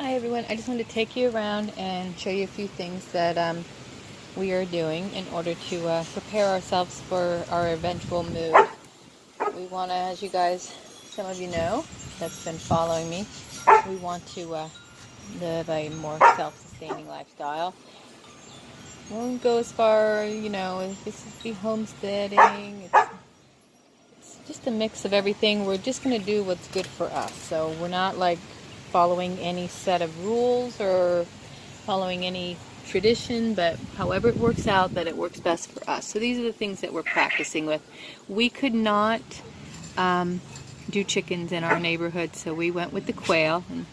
Hi everyone, I just wanted to take you around and show you a few things that we are doing in order to prepare ourselves for our eventual move. We want to, as you guys, some of you know, that's been following me, we want to live a more self-sustaining lifestyle. Won't go as far, as this is be homesteading. It's just a mix of everything. We're just going to do what's good for us. So we're not like following any set of rules or following any tradition, but however it works out, that it works best for us. So these are the things that we're practicing with. We could not do chickens in our neighborhood, so we went with the quail. And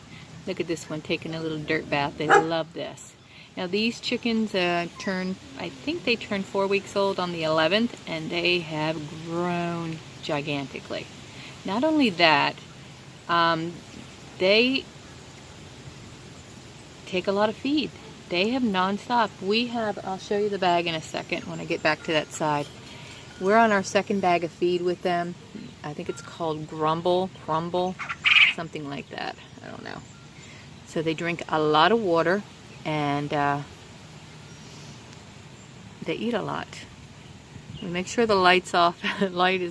look at this one taking a little dirt bath. They love this. Now these chickens I think they turned 4 weeks old on the 11th, and they have grown gigantically. Not only that, they take a lot of feed. They have nonstop. I'll show you the bag in a second when I get back to that side. We're on our second bag of feed with them. I think it's called Crumble, something like that. I don't know. So they drink a lot of water, and they eat a lot. We make sure the light is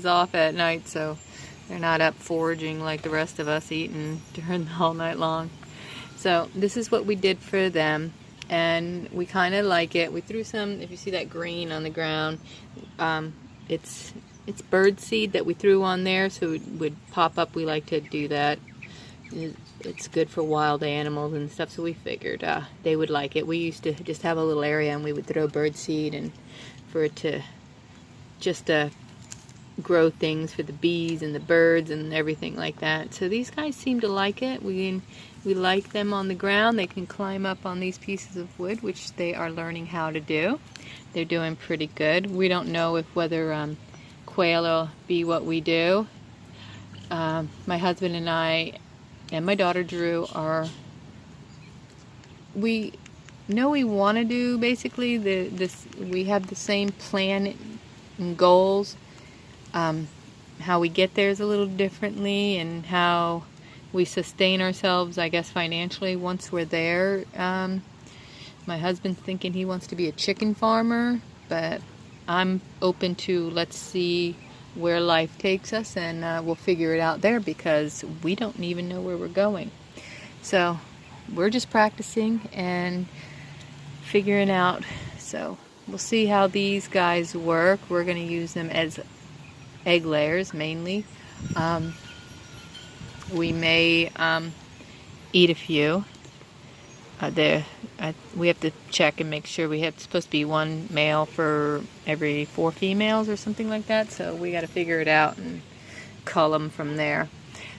off at night, so they're not up foraging like the rest of us, eating during all night long. So this is what we did for them, and we kind of like it. We threw some, if you see that green on the ground, it's bird seed that we threw on there, so it would pop up. We like to do that. It's good for wild animals and stuff, so we figured they would like it. We used to just have a little area, and we would throw bird seed, and for it to just grow things for the bees and the birds and everything like that. So these guys seem to like it. We like them on the ground. They can climb up on these pieces of wood, which they are learning how to do. They're doing pretty good. We don't know whether quail will be what we do. My husband and I and my daughter Drew we know we want to do basically we have the same plan and goals. How we get there is a little differently, and how we sustain ourselves, I guess, financially once we're there. My husband's thinking he wants to be a chicken farmer, but I'm open to, let's see where life takes us, and we'll figure it out there, because we don't even know where we're going. So we're just practicing and figuring out. So we'll see how these guys work. We're going to use them as egg layers mainly. We may eat a few. We have to check and make sure. It's supposed to be one male for every 4 females or something like that. So we got to figure it out and cull them from there.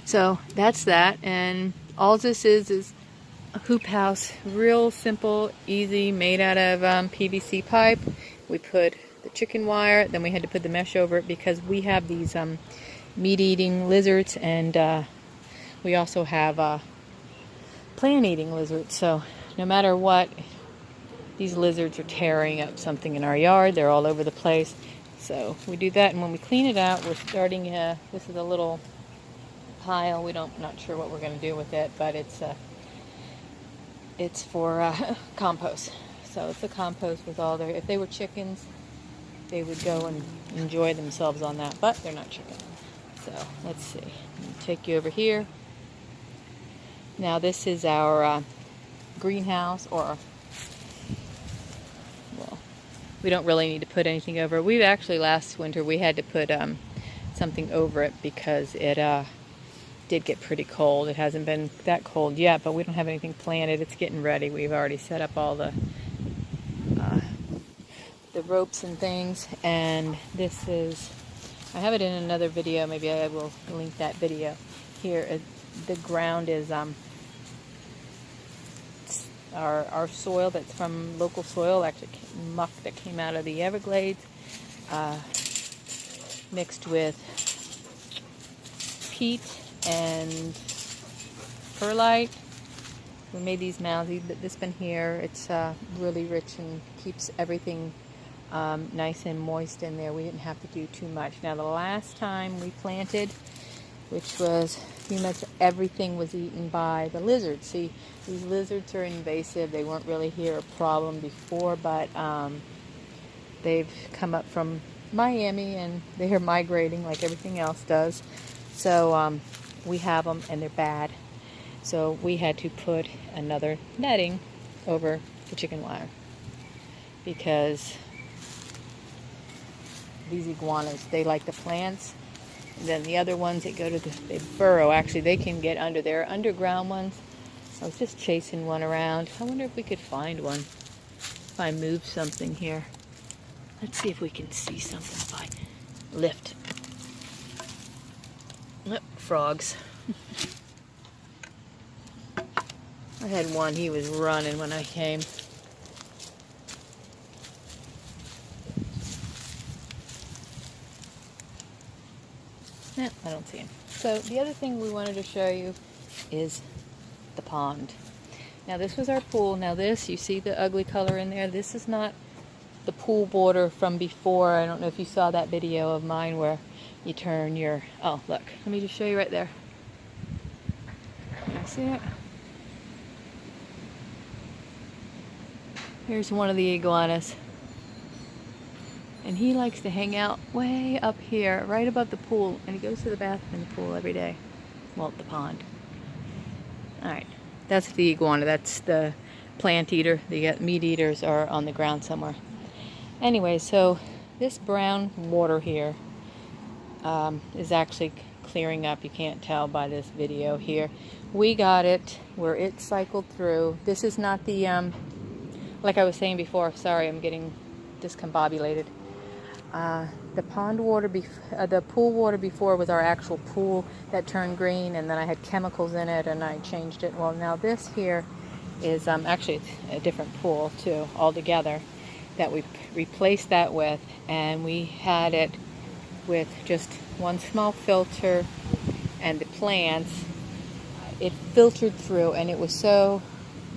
So that's that. And all this is a hoop house. Real simple, easy, made out of PVC pipe. We put the chicken wire, then we had to put the mesh over it because we have these meat-eating lizards, and we also have plant-eating lizards. So no matter what, these lizards are tearing up something in our yard. They're all over the place. So we do that, and when we clean it out, we're starting. This is a little pile. Not sure what we're going to do with it, but it's for compost. So it's a compost with all their. If they were chickens, they would go and enjoy themselves on that, but they're not chicken. So let's see. I'll take you over here. Now this is our greenhouse, well, we don't really need to put anything over. We've actually, last winter, we had to put something over it because it did get pretty cold. It hasn't been that cold yet, but we don't have anything planted. It's getting ready. We've already set up all the ropes and things, and I have it in another video. Maybe I will link that video here. The ground is our soil that's from local soil, actually muck that came out of the Everglades, mixed with peat and perlite. We made these mounds. This one here, it's really rich and keeps everything nice and moist in there. We didn't have to do too much. Now the last time we planted, which was pretty much everything was eaten by the lizards. See, these lizards are invasive. They weren't really here a problem before, but they've come up from Miami and they're migrating like everything else does. So we have them and they're bad. So we had to put another netting over the chicken wire because these iguanas, they like the plants. And then the other ones that go to they burrow. Actually, they can get under there. Underground ones. I was just chasing one around. I wonder if we could find one. If I move something here. Let's see if we can see something if I lift. Oh, frogs. I had one, he was running when I came. No, I don't see him. So the other thing we wanted to show you is the pond. Now this was our pool. Now this, you see the ugly color in there? This is not the pool water from before. I don't know if you saw that video of mine where you turn your, oh look, let me just show you right there. Can you see it? Here's one of the iguanas. And he likes to hang out way up here, right above the pool. And he goes to the bathroom in the pool every day. Well, at the pond. Alright, that's the iguana. That's the plant eater. The meat eaters are on the ground somewhere. Anyway, so this brown water here is actually clearing up. You can't tell by this video here. We got it where it cycled through. This is not the, like I was saying before, sorry, I'm getting discombobulated. The pond water, the pool water before was our actual pool that turned green, and then I had chemicals in it and I changed it. Well, now this here is actually it's a different pool too altogether that we replaced that with, and we had it with just one small filter and the plants. It filtered through and it was so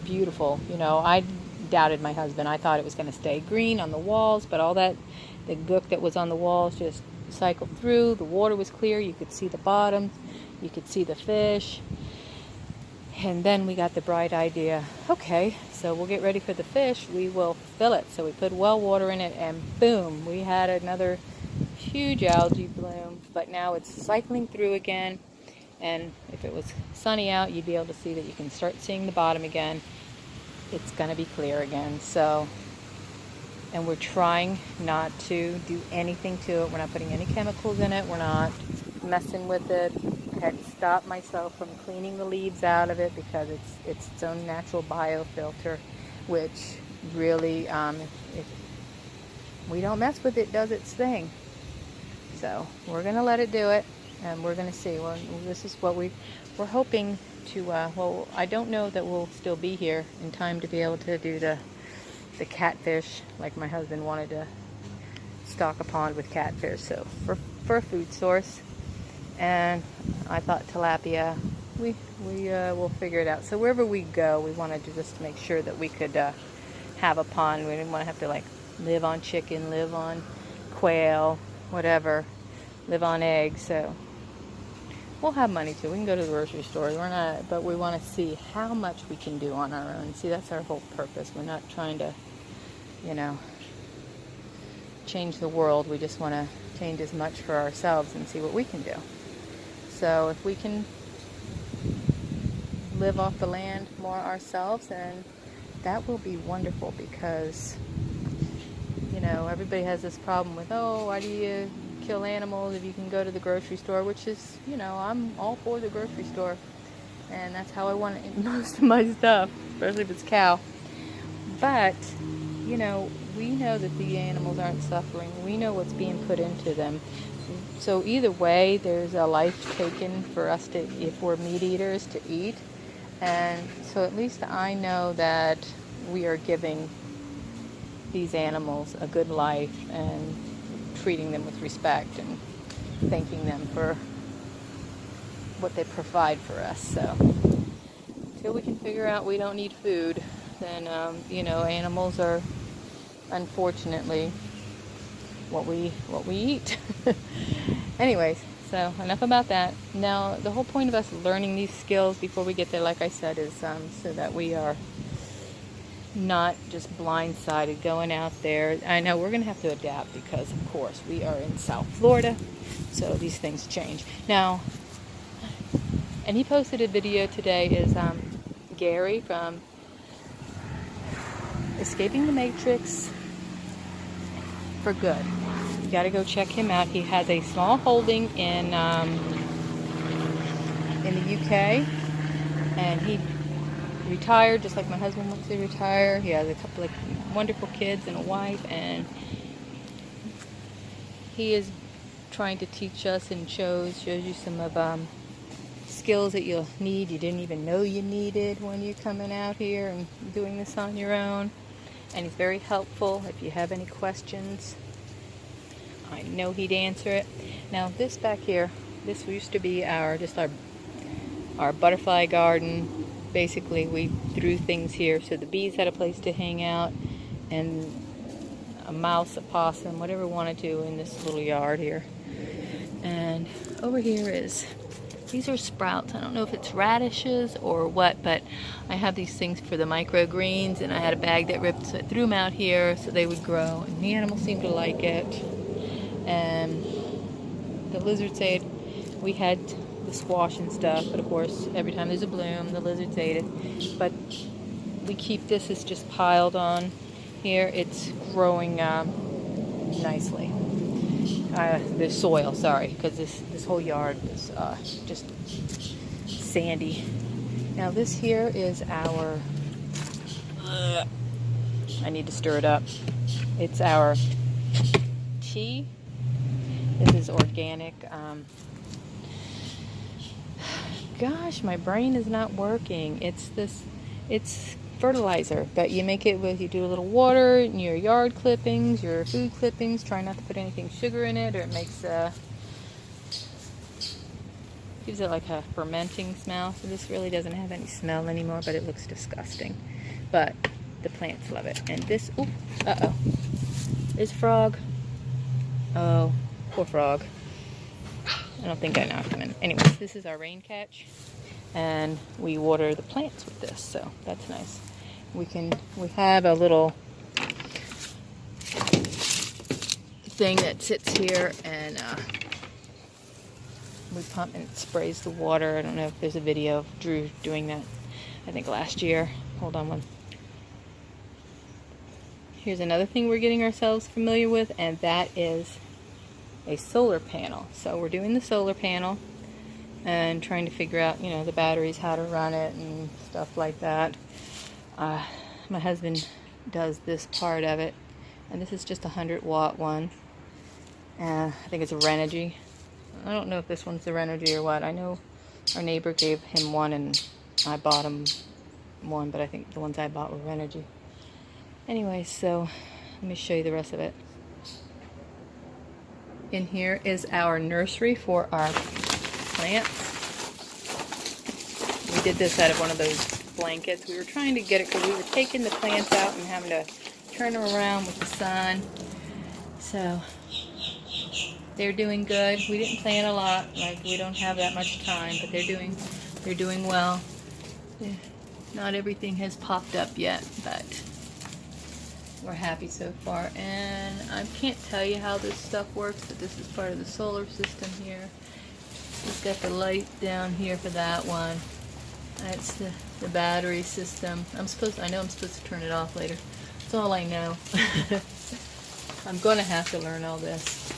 beautiful. You know, I doubted my husband. I thought it was going to stay green on the walls, but all that, the gook that was on the walls just cycled through. The water was clear. You could see the bottom. You could see the fish. And then we got the bright idea, okay, so we'll get ready for the fish. We will fill it. So we put well water in it and boom, we had another huge algae bloom. But now it's cycling through again. And if it was sunny out, you'd be able to see that you can start seeing the bottom again. It's going to be clear again. So, and we're trying not to do anything to it. We're not putting any chemicals in it. We're not messing with it. I had to stop myself from cleaning the leaves out of it because it's its own natural biofilter, which really, if we don't mess with it, does its thing. So we're going to let it do it, and we're going to see. Well, this is what we're hoping to, well, I don't know that we'll still be here in time to be able to do the catfish, like my husband wanted to stock a pond with catfish, so for a food source. And I thought tilapia, we will figure it out. So wherever we go, we wanted to just make sure that we could have a pond. We didn't want to have to like live on chicken, live on quail, whatever, live on eggs. So we'll have money too. We can go to the grocery store. We're not, but we want to see how much we can do on our own. See, that's our whole purpose. We're not trying to, you know, change the world. We just want to change as much for ourselves and see what we can do. So if we can live off the land more ourselves, then that will be wonderful, because, you know, everybody has this problem with, oh, why do you kill animals if you can go to the grocery store, which is, you know, I'm all for the grocery store, and that's how I want to eat most of my stuff, especially if it's cow. But, you know, we know that the animals aren't suffering. We know what's being put into them. So either way, there's a life taken for us to, if we're meat eaters, to eat. And so at least I know that we are giving these animals a good life and treating them with respect and thanking them for what they provide for us. So until we can figure out we don't need food, then you know, animals are unfortunately what we eat. Anyways, So enough about that. Now, the whole point of us learning these skills before we get there, like I said, is so that we are not just blindsided going out there. I know we're going to have to adapt because, of course, we are in South Florida, so these things change. Now, and he posted a video today, is Gary from Escaping the Matrix for Good. You got to go check him out. He has a small holding in the UK, and he retired just like my husband wants to retire. He has a couple of wonderful kids and a wife, and he is trying to teach us and shows you some of skills that you'll need you didn't even know you needed when you're coming out here and doing this on your own. And he's very helpful. If you have any questions, I know he'd answer it. Now this back here, this used to be our butterfly garden. Basically, we threw things here so the bees had a place to hang out, and a mouse, a possum, whatever we want to do in this little yard here. And over here these are sprouts. I don't know if it's radishes or what, but I have these things for the microgreens, and I had a bag that ripped, so I threw them out here so they would grow, and the animals seemed to like it. And the lizards ate. We had the squash and stuff, but of course every time there's a bloom the lizards ate it. But we keep this, is just piled on here. It's growing nicely. The soil, sorry, because this whole yard is just sandy. Now this here is our I need to stir it up. It's our tea. This is organic. Gosh, my brain is not working. It's fertilizer, but you make it with, you do a little water in your yard clippings, your food clippings. Try not to put anything sugar in it, or it makes gives it like a fermenting smell. So this really doesn't have any smell anymore, but it looks disgusting. But the plants love it. And this, is frog. Oh, poor frog. I don't think I knocked him in. Anyways, this is our rain catch, and we water the plants with this, so that's nice. We have a little thing that sits here, and we pump and it sprays the water. I don't know if there's a video of Drew doing that, I think last year. Hold on one. Here's another thing we're getting ourselves familiar with, and that is a solar panel. So we're doing the solar panel and trying to figure out, the batteries, how to run it and stuff like that. My husband does this part of it, and this is just a 100-watt one. I think it's a Renogy. I don't know if this one's the Renogy or what. I know our neighbor gave him one and I bought him one, but I think the ones I bought were Renogy. Anyway, so let me show you the rest of it. In here is our nursery for our plants. We did this out of one of those blankets. We were trying to get it because we were taking the plants out and having to turn them around with the sun. So they're doing good. We didn't plant a lot, like we don't have that much time, but they're doing well. Not everything has popped up yet, but we're happy so far. And I can't tell you how this stuff works, but this is part of the solar system here. We've got the light down here for that one. That's the battery system. I know I'm supposed to turn it off later. That's all I know. I'm going to have to learn all this,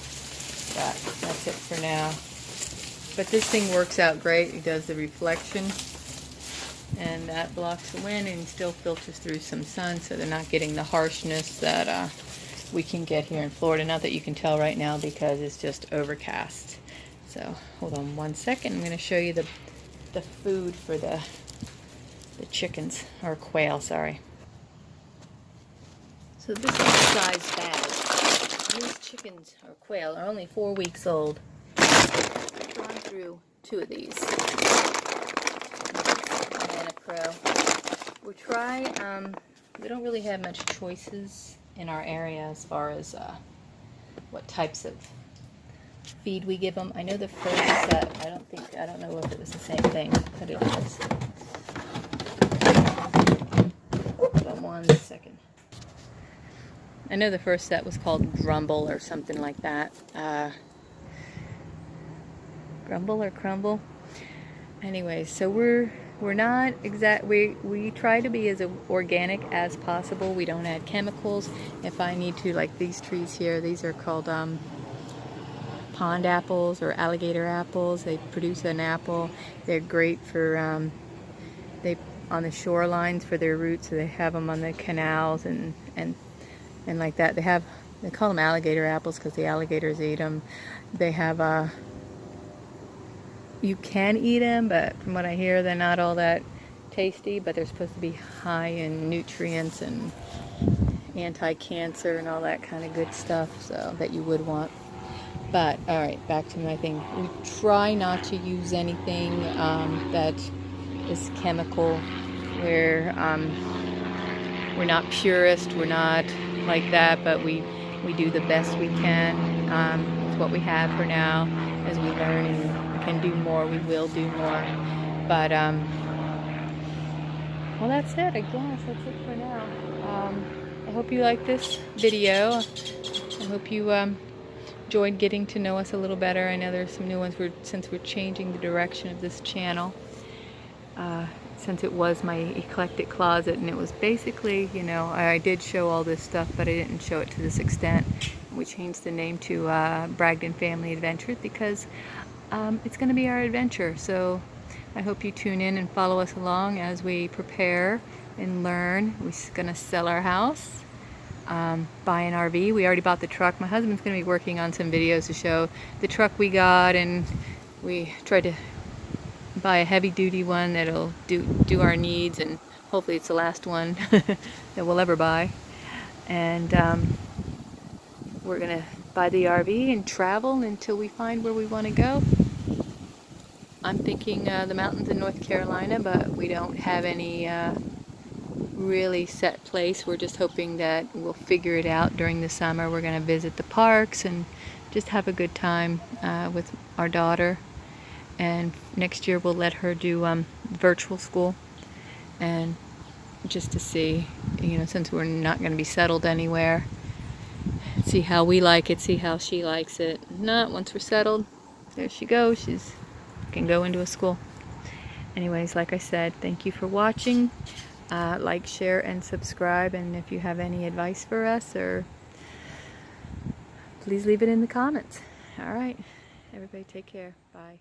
but that's it for now. But this thing works out great. It does the reflection, and that blocks the wind and still filters through some sun, so they're not getting the harshness that we can get here in Florida. Not that you can tell right now because it's just overcast. So hold on one second. I'm going to show you the food for the chickens, or quail, sorry. So this is the size bag. These chickens, or quail, are only 4 weeks old. I've gone through 2 of these. We don't really have much choices in our area as far as what types of feed we give them. I know the first set, I don't know if it was the same thing, but it is. Hold on 1 second. I know the first set was called Grumble or something like that. Grumble or Crumble? Anyways, so we're not exact. We try to be as organic as possible. We don't add chemicals. If I need to, like these trees here, these are called pond apples or alligator apples. They produce an apple. They're great for on the shorelines for their roots. So they have them on the canals and like that. They call them alligator apples because the alligators eat them. They have you can eat them, but from what I hear, they're not all that tasty, but they're supposed to be high in nutrients and anti-cancer and all that kind of good stuff, so that you would want. But all right, back to my thing. We try not to use anything that is chemical. We're not purist, we're not like that, but we do the best we can with what we have for now. As we learn and can do more, we will do more. But well, that's it. I guess that's it for now. I hope you like this video. I hope you enjoyed getting to know us a little better. I know there's some new ones since we're changing the direction of this channel. Since it was my eclectic closet, and it was basically, you know, I did show all this stuff, but I didn't show it to this extent. We changed the name to Bragdon Family Adventures because it's going to be our adventure. So I hope you tune in and follow us along as we prepare and learn. We're going to sell our house, buy an RV. We already bought the truck. My husband's going to be working on some videos to show the truck we got, and we tried to buy a heavy-duty one that'll do our needs, and hopefully it's the last one that we'll ever buy. And we're gonna buy the RV and travel until we find where we want to go. I'm thinking the mountains in North Carolina, but we don't have any really set place. We're just hoping that we'll figure it out during the summer. We're gonna visit the parks and just have a good time with our daughter. And next year we'll let her do virtual school, and just to see, you know, since we're not going to be settled anywhere, see how we like it, see how she likes it. Not once we're settled, there she goes. She's can go into a school. Anyways, like I said, thank you for watching. Like, share, and subscribe. And if you have any advice for us, or please leave it in the comments. All right, everybody, take care. Bye.